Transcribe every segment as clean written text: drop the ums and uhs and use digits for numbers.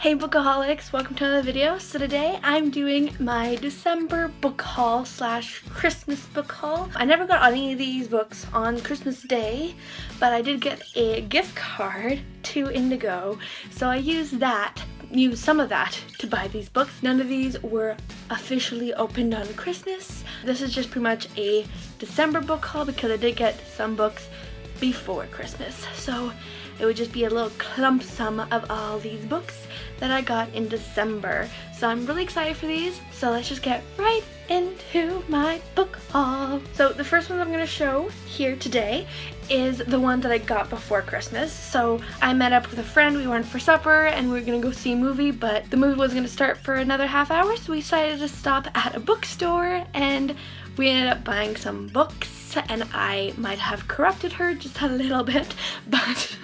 Hey bookaholics, welcome to another video. So today I'm doing my December book haul slash Christmas book haul. I never got any of these books on Christmas Day, but I did get a gift card to Indigo, so I used some of that to buy these books. None of these were officially opened on Christmas. This is just pretty much a December book haul because I did get some books before Christmas. So it would just be a little clump sum of all these books that I got in December. So I'm really excited for these. So let's just get right into my book haul. So the first one I'm going to show here today is the one that I got before Christmas. So I met up with a friend, we went for supper and we were going to go see a movie, but the movie was going to start for another half hour, so we decided to stop at a bookstore and we ended up buying some books. And I might have corrupted her just a little bit, but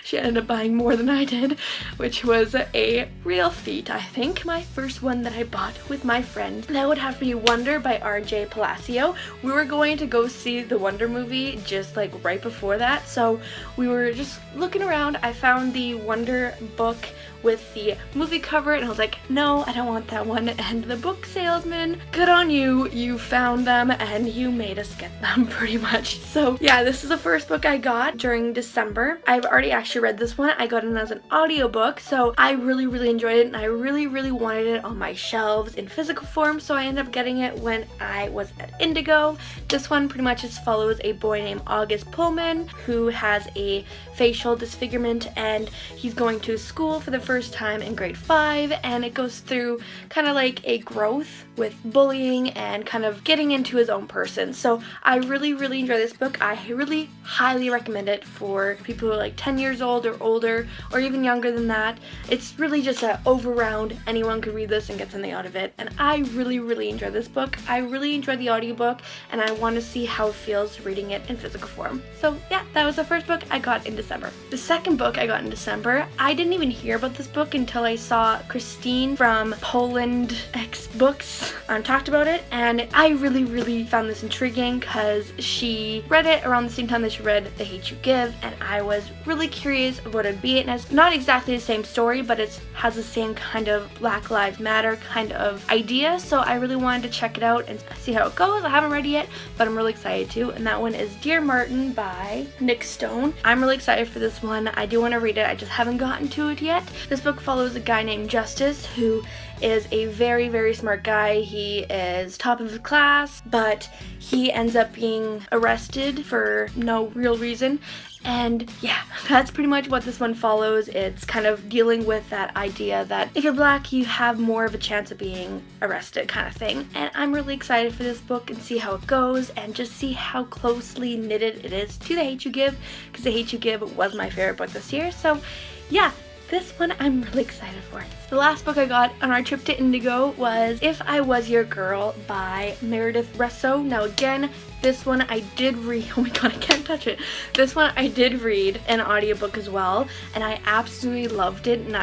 she ended up buying more than I did, which was a real feat, I think. My first one that I bought with my friend, that would have to be Wonder by R.J. Palacio. We were going to go see the Wonder movie just like right before that, so we were just looking around. I found the Wonder book with the movie cover and I was like, no, I don't want that one. And the book salesman, good on you, you found them and you made us get them pretty much. So yeah, this is the first book I got during December. I've already actually read this one. I got it as an audiobook, so I really enjoyed it and I really wanted it on my shelves in physical form, so I ended up getting it when I was at Indigo. This one pretty much just follows a boy named August Pullman who has a facial disfigurement and he's going to school for the first time in grade 5, and it goes through kind of like a growth with bullying and kind of getting into his own person. So I really enjoy this book. I really highly recommend it for people who are like 10 years old or older or even younger than that. It's really just an over-round, anyone could read this and get something out of it, and I really enjoy this book. I really enjoyed the audiobook and I want to see how it feels reading it in physical form. So yeah, that was the first book I got in December. The second book I got in December, I didn't even hear about this book until I saw Christine from Poland X Books talked about it, and I really found this intriguing because she read it around the same time that she read The Hate You Give, and I was really curious of what it'd be. And it's not exactly the same story, but it has the same kind of Black Lives Matter kind of idea, so I really wanted to check it out and see how it goes. I haven't read it yet, but I'm really excited to, and that one is Dear Martin by Nick Stone. I'm really excited for this one. I do want to read it, I just haven't gotten to it yet. This book follows a guy named Justice who is a very smart guy. He is top of his class, but he ends up being arrested for no real reason. And yeah, that's pretty much what this one follows. It's kind of dealing with that idea that if you're black, you have more of a chance of being arrested kind of thing. And I'm really excited for this book and see how it goes and just see how closely knitted it is to The Hate You Give, because The Hate You Give was my favorite book this year. So yeah, this one I'm really excited for. The last book I got on our trip to Indigo was If I Was Your Girl by Meredith Russo. Now again, this one I did read, oh my god, I can't touch it. This one I did read an audiobook as well, and I absolutely loved it. And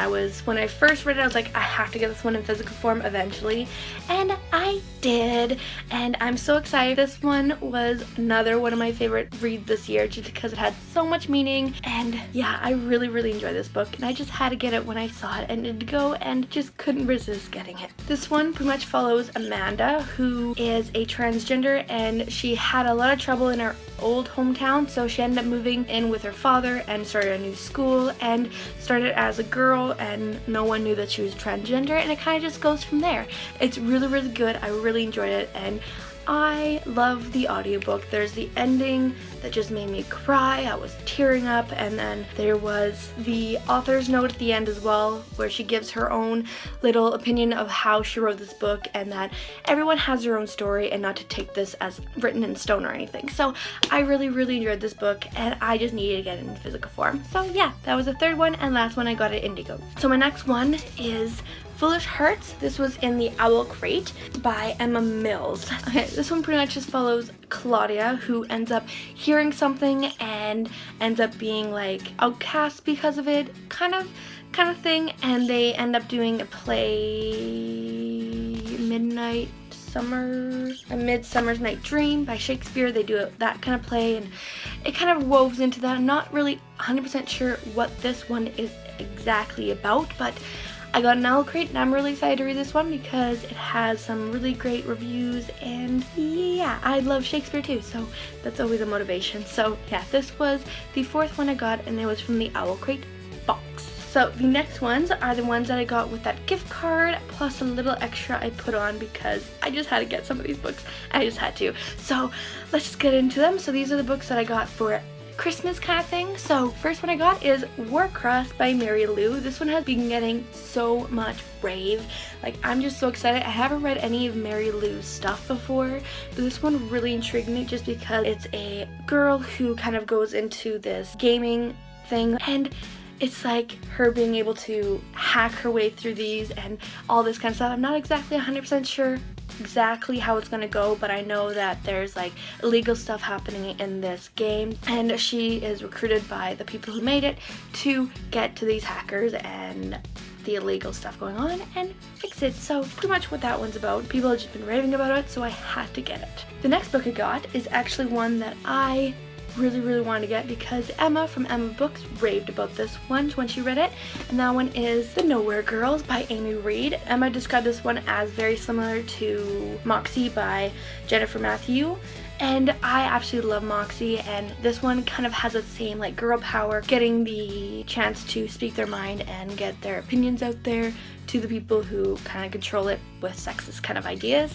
when I first read it, I was like, I have to get this one in physical form eventually, and I did, and I'm so excited. This one was another one of my favorite reads this year just because it had so much meaning, and yeah, I really enjoyed this book, and I just had to get it when I saw it and Indigo and just couldn't resist getting it. This one pretty much follows Amanda, who is a transgender, and she had a lot of trouble in her old hometown, so she ended up moving in with her father and started a new school and started as a girl, and no one knew that she was transgender, and it kind of just goes from there. It's really good. I really enjoyed it, and I love the audiobook. There's the ending that just made me cry. I was tearing up, and then there was the author's note at the end as well, where she gives her own little opinion of how she wrote this book and that everyone has their own story and not to take this as written in stone or anything. So I really enjoyed this book, and I just needed to get it in physical form. So yeah, that was the third one and last one I got at Indigo. So my next one is Foolish Hearts. This was in the Owl Crate by Emma Mills. Okay, this one pretty much just follows Claudia, who ends up hearing something and ends up being like outcast because of it, kind of thing, and they end up doing a play, A Midsummer's Night Dream by Shakespeare. They do that kind of play, and it kind of woves into that. I'm not really 100% sure what this one is exactly about, but I got an owl crate and I'm really excited to read this one because it has some really great reviews, and yeah, I love Shakespeare too, so that's always a motivation. So yeah, this was the 4th one I got, and it was from the owl crate box. So the next ones are the ones that I got with that gift card plus a little extra I put on because I just had to get some of these books. I just had to. So let's just get into them. So these are the books that I got for Christmas kind of thing. So first one I got is Warcross by Mary Lou. This one has been getting so much rave. Like, I'm just so excited. I haven't read any of Mary Lou's stuff before, but this one really intrigued me just because it's a girl who kind of goes into this gaming thing, and it's like her being able to hack her way through these and all this kind of stuff. I'm not exactly 100% sure exactly how it's gonna go, but I know that there's like illegal stuff happening in this game, and she is recruited by the people who made it to get to these hackers and the illegal stuff going on and fix it. So pretty much what that one's about. People have just been raving about it, so I had to get it. The next book I got is actually one that I really wanted to get because Emma from Isabel&Books raved about this one when she read it, and that one is The Nowhere Girls by Amy Reed. Emma described this one as very similar to Moxie by Jennifer Matthew, and I absolutely love Moxie, and this one kind of has the same like girl power, getting the chance to speak their mind and get their opinions out there to the people who kind of control it with sexist kind of ideas.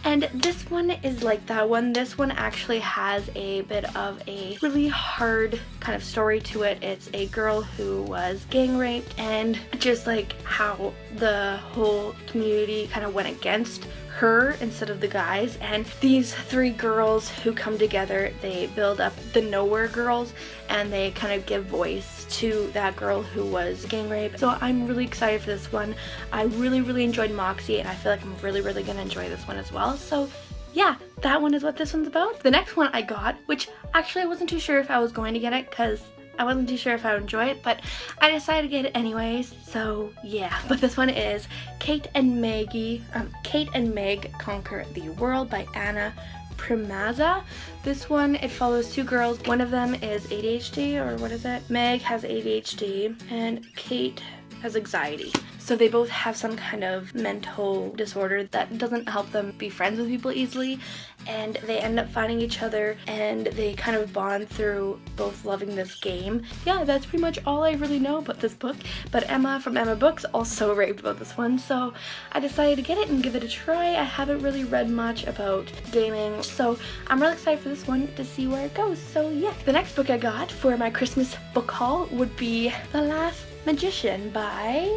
And this one is like that one. This one actually has a bit of a really hard kind of story to it. It's a girl who was gang raped, and just like how the whole community kind of went against her instead of the guys, and these 3 girls who come together, they build up the Nowhere Girls, and they kind of give voice to that girl who was gang raped. So I'm really excited for this one. I really enjoyed Moxie, and I feel like I'm really gonna enjoy this one as well. So yeah, that one is what this one's about. The next one I got, which actually I wasn't too sure if I was going to get it because I wasn't too sure if I would enjoy it, but I decided to get it anyways, so yeah. But this one is Kate and Meg Conquer the World by Anna Primazza. This one, it follows 2 girls. One of them is ADHD, or what is it? Meg has ADHD and Kate has anxiety. So they both have some kind of mental disorder that doesn't help them be friends with people easily, and they end up finding each other, and they kind of bond through both loving this game. Yeah, that's pretty much all I really know about this book, but Emma from Isabel&Books also raved about this one, so I decided to get it and give it a try. I haven't really read much about gaming, so I'm really excited for this one to see where it goes. So yeah, the next book I got for my Christmas book haul would be The Last Magician by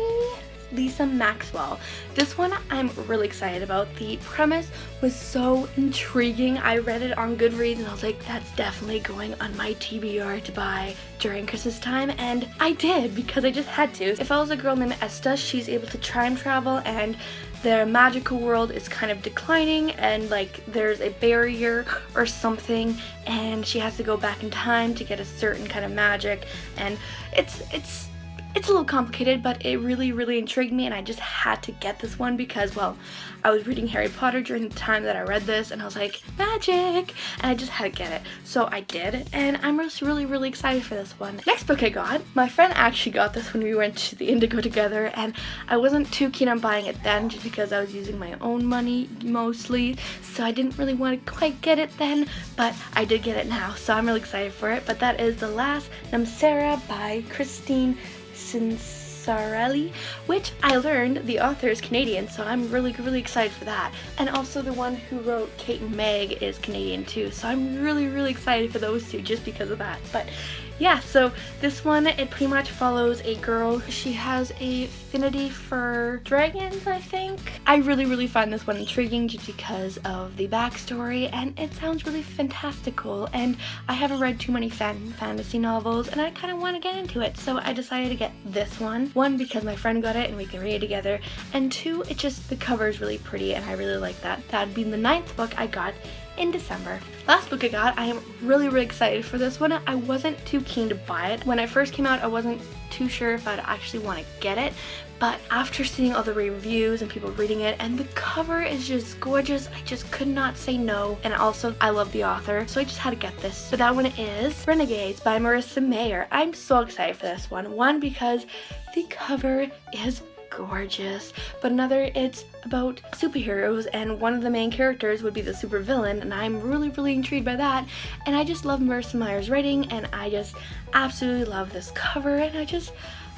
Lisa Maxwell. This one I'm really excited about. The premise was so intriguing. I read it on Goodreads and I was like, that's definitely going on my TBR to buy during Christmas time, and I did because I just had to. It follows a girl named Esta. She's able to time travel, and their magical world is kind of declining, and like there's a barrier or something, and she has to go back in time to get a certain kind of magic, and it's a little complicated, but it really intrigued me, and I just had to get this one because, well, I was reading Harry Potter during the time that I read this, and I was like, magic, and I just had to get it. So I did, and I'm just really excited for this one. Next book I got, my friend actually got this when we went to the Indigo together, and I wasn't too keen on buying it then just because I was using my own money mostly, so I didn't really want to quite get it then, but I did get it now, so I'm really excited for it. But that is The Last Namsara by Christine Cinsarelli, which I learned the author is Canadian, so I'm really excited for that. And also the one who wrote Kate and Meg is Canadian too, so I'm really excited for those two just because of that. But yeah, so this one, it pretty much follows a girl. She has a affinity for dragons, I think. I really find this one intriguing just because of the backstory, and it sounds really fantastical, and I haven't read too many fantasy novels, and I kind of want to get into it, so I decided to get this one. One, because my friend got it and we can read it together, and 2, it just, the cover is really pretty, and I really like that. That'd be the 9th book I got in December. Last book I got, I am really excited for this one. I wasn't too keen to buy it. When it first came out, I wasn't too sure if I'd actually want to get it, but after seeing all the reviews and people reading it, and the cover is just gorgeous, I just could not say no. And also, I love the author, so I just had to get this. So that one is Renegades by Marissa Mayer. I'm so excited for this one. One, because the cover is gorgeous, but another, it's about superheroes, and one of the main characters would be the supervillain, and I'm really intrigued by that. And I just love Marissa Mayer's writing, and I just absolutely love this cover, and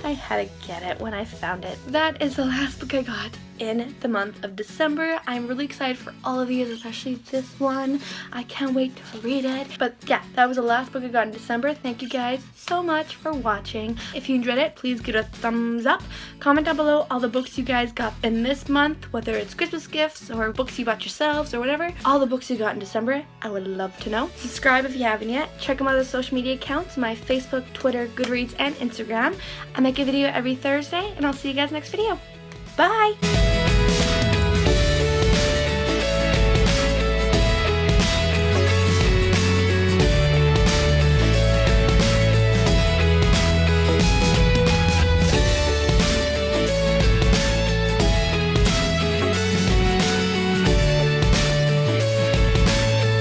I had to get it when I found it. That is the last book I got in the month of December. I'm really excited for all of these, especially this one. I can't wait to read it. But yeah, that was the last book I got in December. Thank you guys so much for watching. If you enjoyed it, please give it a thumbs up. Comment down below all the books you guys got in this month, whether it's Christmas gifts or books you bought yourselves or whatever. All the books you got in December, I would love to know. Subscribe if you haven't yet. Check out my other social media accounts, my Facebook, Twitter, Goodreads, and Instagram. I make a video every Thursday, and I'll see you guys next video. Bye!